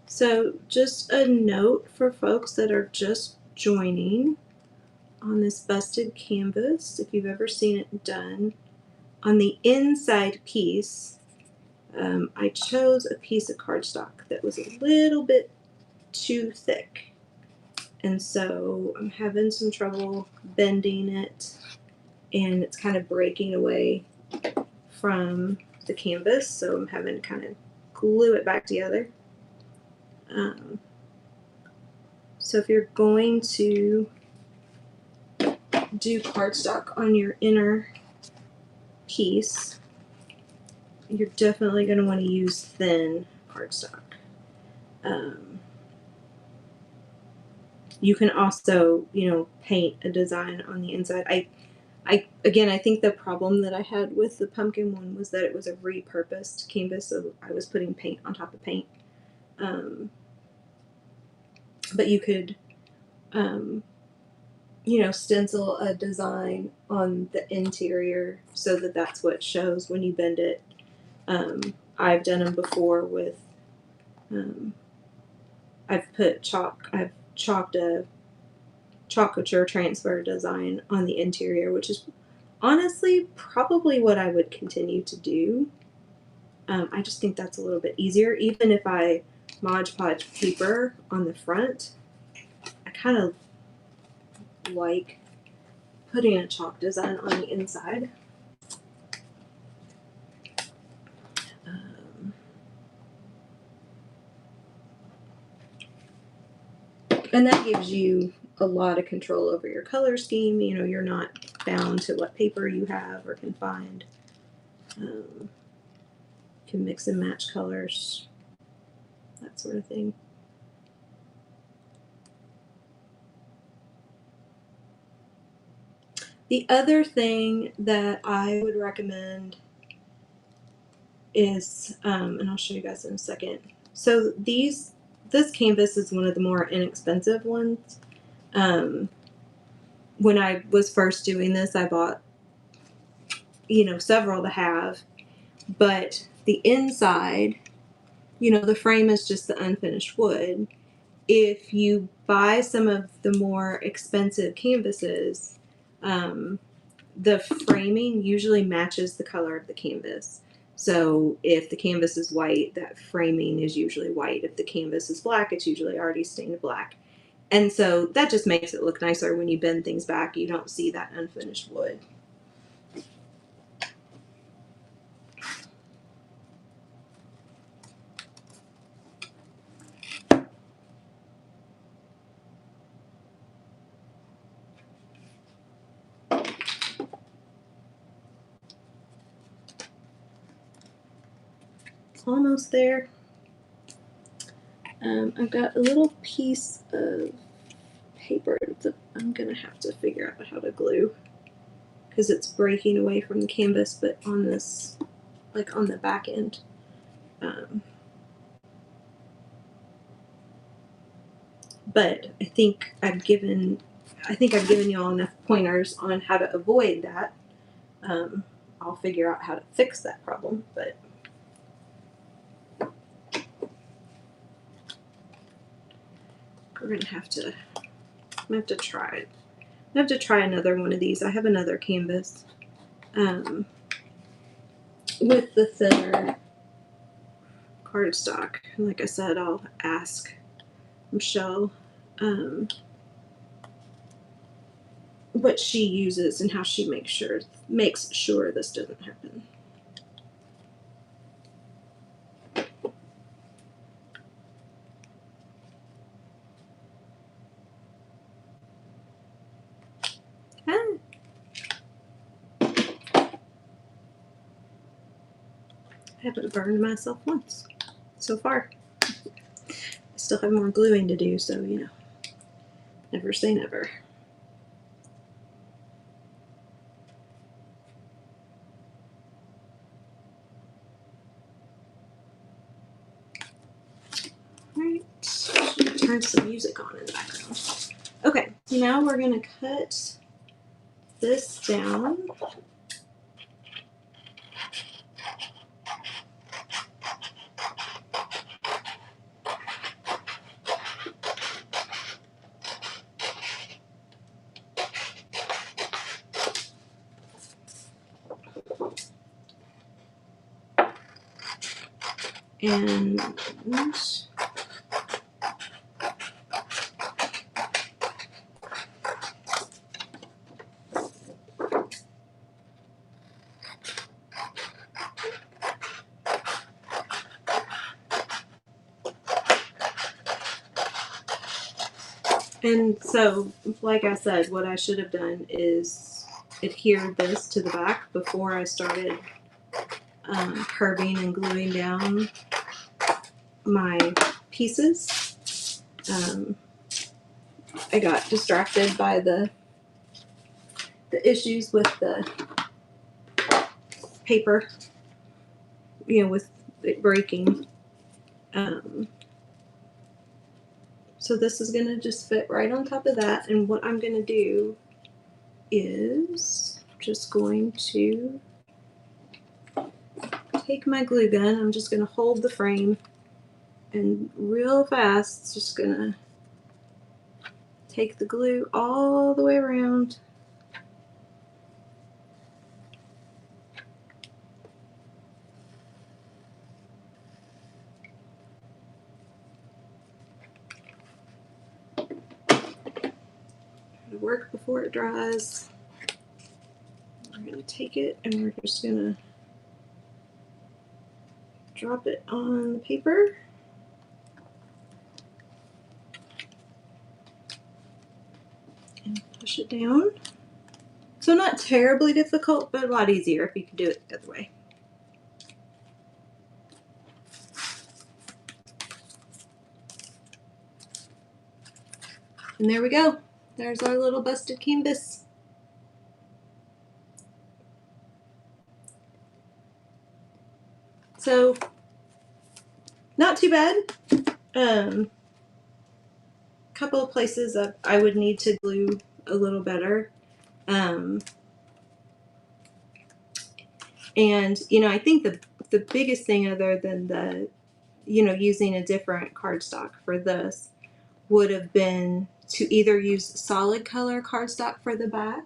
So just a note for folks that are just joining on this busted canvas, if you've ever seen it done, on the inside piece, I chose a piece of cardstock that was a little bit too thick. And so I'm having some trouble bending it, and it's kind of breaking away from the canvas, so I'm having to kind of glue it back together. So if you're going to do cardstock on your inner piece, you're definitely going to want to use thin cardstock. You can also, you know, paint a design on the inside. I think the problem that I had with the pumpkin one was that it was a repurposed canvas, so I was putting paint on top of paint. But you could, you know, stencil a design on the interior so that that's what shows when you bend it. I've done them before with, I've chalked a chalkature transfer design on the interior, which is honestly probably what I would continue to do. I just think that's a little bit easier. Even if I Mod Podge paper on the front, I kind of like putting a chalk design on the inside. And that gives you a lot of control over your color scheme. You know, you're not bound to what paper you have or can find. You can mix and match colors, that sort of thing. The other thing that I would recommend is, and I'll show you guys in a second. So this canvas is one of the more inexpensive ones. When I was first doing this, I bought, several to have, but the inside, the frame is just the unfinished wood. If you buy some of the more expensive canvases, the framing usually matches the color of the canvas. So if the canvas is white, that framing is usually white. If the canvas is black, it's usually already stained black. And so that just makes it look nicer when you bend things back. You don't see that unfinished wood. Almost there. I've got a little piece of paper that I'm gonna have to figure out how to glue because it's breaking away from the canvas, but on this, like on the back end. But I think I've given you all enough pointers on how to avoid that. I'll figure out how to fix that problem, but we're gonna have to try it. I have to try another one of these. I have another canvas with the thinner cardstock. And like I said, I'll ask Michelle what she uses and how she makes sure this doesn't happen. I haven't burned myself once so far. I still have more gluing to do, so never say never. Alright, turn some music on in the background. Okay, so now we're going to cut this down. And so, like I said, what I should have done is adhered this to the back before I started curving and gluing down my pieces. I got distracted by the issues with the paper, with it breaking. So this is going to just fit right on top of that. And what I'm going to do is just going to take my glue gun. I'm just going to hold the frame and real fast, just going to take the glue all the way around. Work before it dries. We're going to take it and we're just going to drop it on the paper. And push it down. So not terribly difficult, but a lot easier if you could do it the other way. And there we go. There's our little busted canvas. So not too bad. Couple of places that I would need to glue a little better. And I think the biggest thing, other than the using a different cardstock for this, would have been to either use solid color cardstock for the back.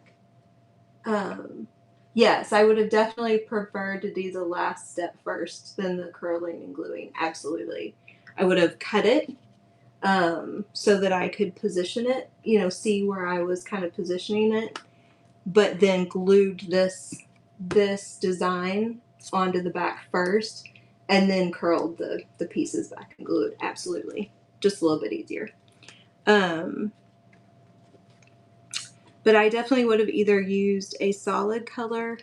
Yes, I would have definitely preferred to do the last step first than the curling and gluing. Absolutely. I would have cut it so that I could position it, see where I was kind of positioning it, but then glued this design onto the back first and then curled the pieces back and glued. Absolutely. Just a little bit easier. But I definitely would have either used a solid color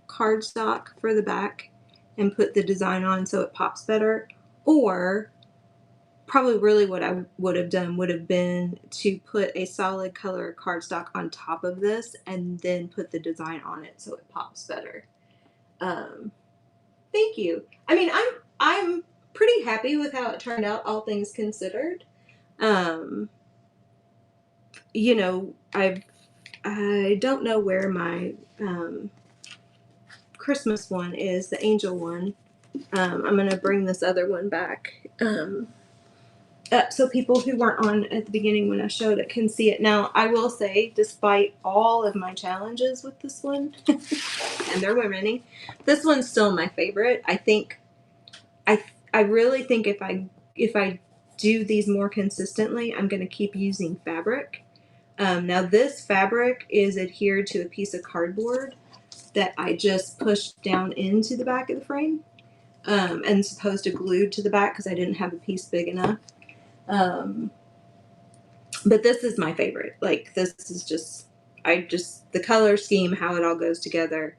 cardstock for the back and put the design on so it pops better, or probably really what I would have done would have been to put a solid color cardstock on top of this and then put the design on it so it pops better. Thank you. I mean, I'm pretty happy with how it turned out, all things considered. I don't know where my Christmas one is, the angel one. I'm going to bring this other one back up so people who weren't on at the beginning when I showed it can see it. Now, I will say, despite all of my challenges with this one, and there were many, this one's still my favorite. I really think if I do these more consistently, I'm going to keep using fabric. Now this fabric is adhered to a piece of cardboard that I just pushed down into the back of the frame, and supposed to glue to the back because I didn't have a piece big enough. But this is my favorite. Like, this is just the color scheme, how it all goes together,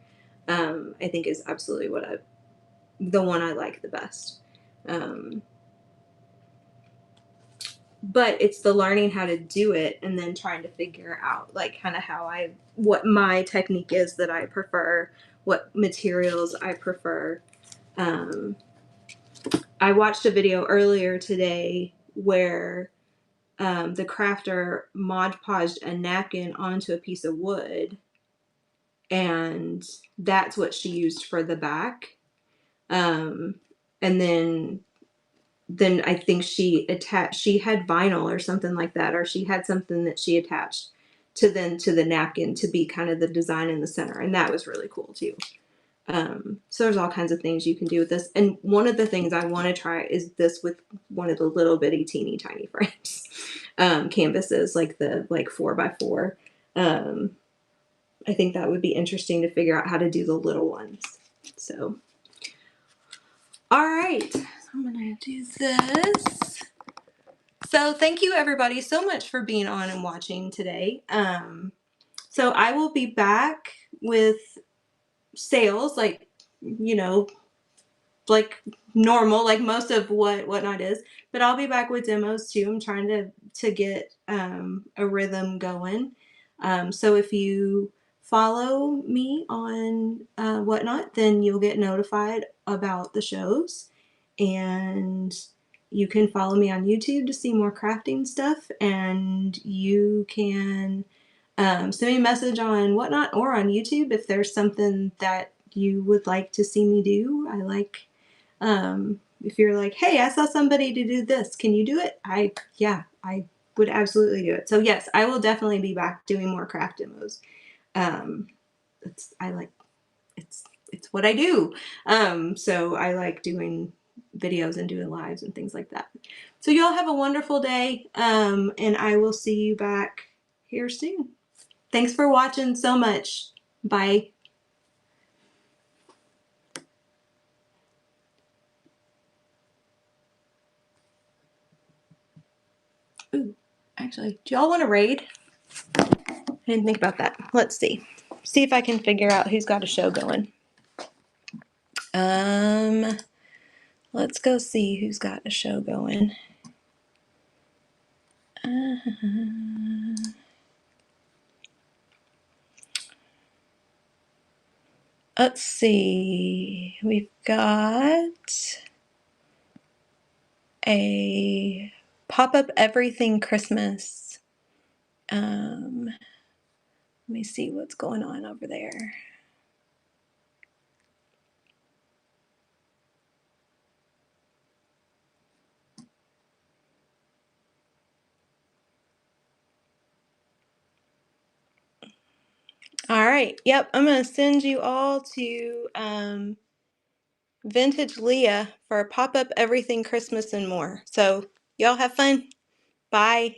I think is absolutely the one I like the best. But it's the learning how to do it and then trying to figure out like kind of what my technique is that I prefer, what materials I prefer. I watched a video earlier today where the crafter Mod Podged a napkin onto a piece of wood, and that's what she used for the back. And then I think she had vinyl or something like that, or she had something that she attached to the napkin to be kind of the design in the center. And that was really cool too. So there's all kinds of things you can do with this. And one of the things I want to try is this with one of the little bitty teeny tiny frames, canvases, like the 4x4. I think that would be interesting to figure out how to do the little ones. So, all right, I'm going to do this. So thank you everybody so much for being on and watching today. So I will be back with sales, like normal, like most of whatnot is, but I'll be back with demos too. I'm trying to get a rhythm going. So if you follow me on whatnot, then you'll get notified about the shows, and you can follow me on YouTube to see more crafting stuff, and you can send me a message on whatnot or on YouTube if there's something that you would like to see me do. If you're like, hey, I saw somebody to do this, can you do it? I would absolutely do it. So yes, I will definitely be back doing more craft demos. It's what I do. So I like doing videos and doing lives and things like that. So y'all have a wonderful day. And I will see you back here soon. Thanks for watching so much. Bye. Ooh, actually, do y'all want to raid? I didn't think about that. Let's see. See if I can figure out who's got a show going. Let's go see who's got a show going. let's see. We've got a pop-up everything Christmas. Let me see what's going on over there. All right. Yep. I'm going to send you all to Vintage Leah for pop-up everything Christmas and more. So y'all have fun. Bye.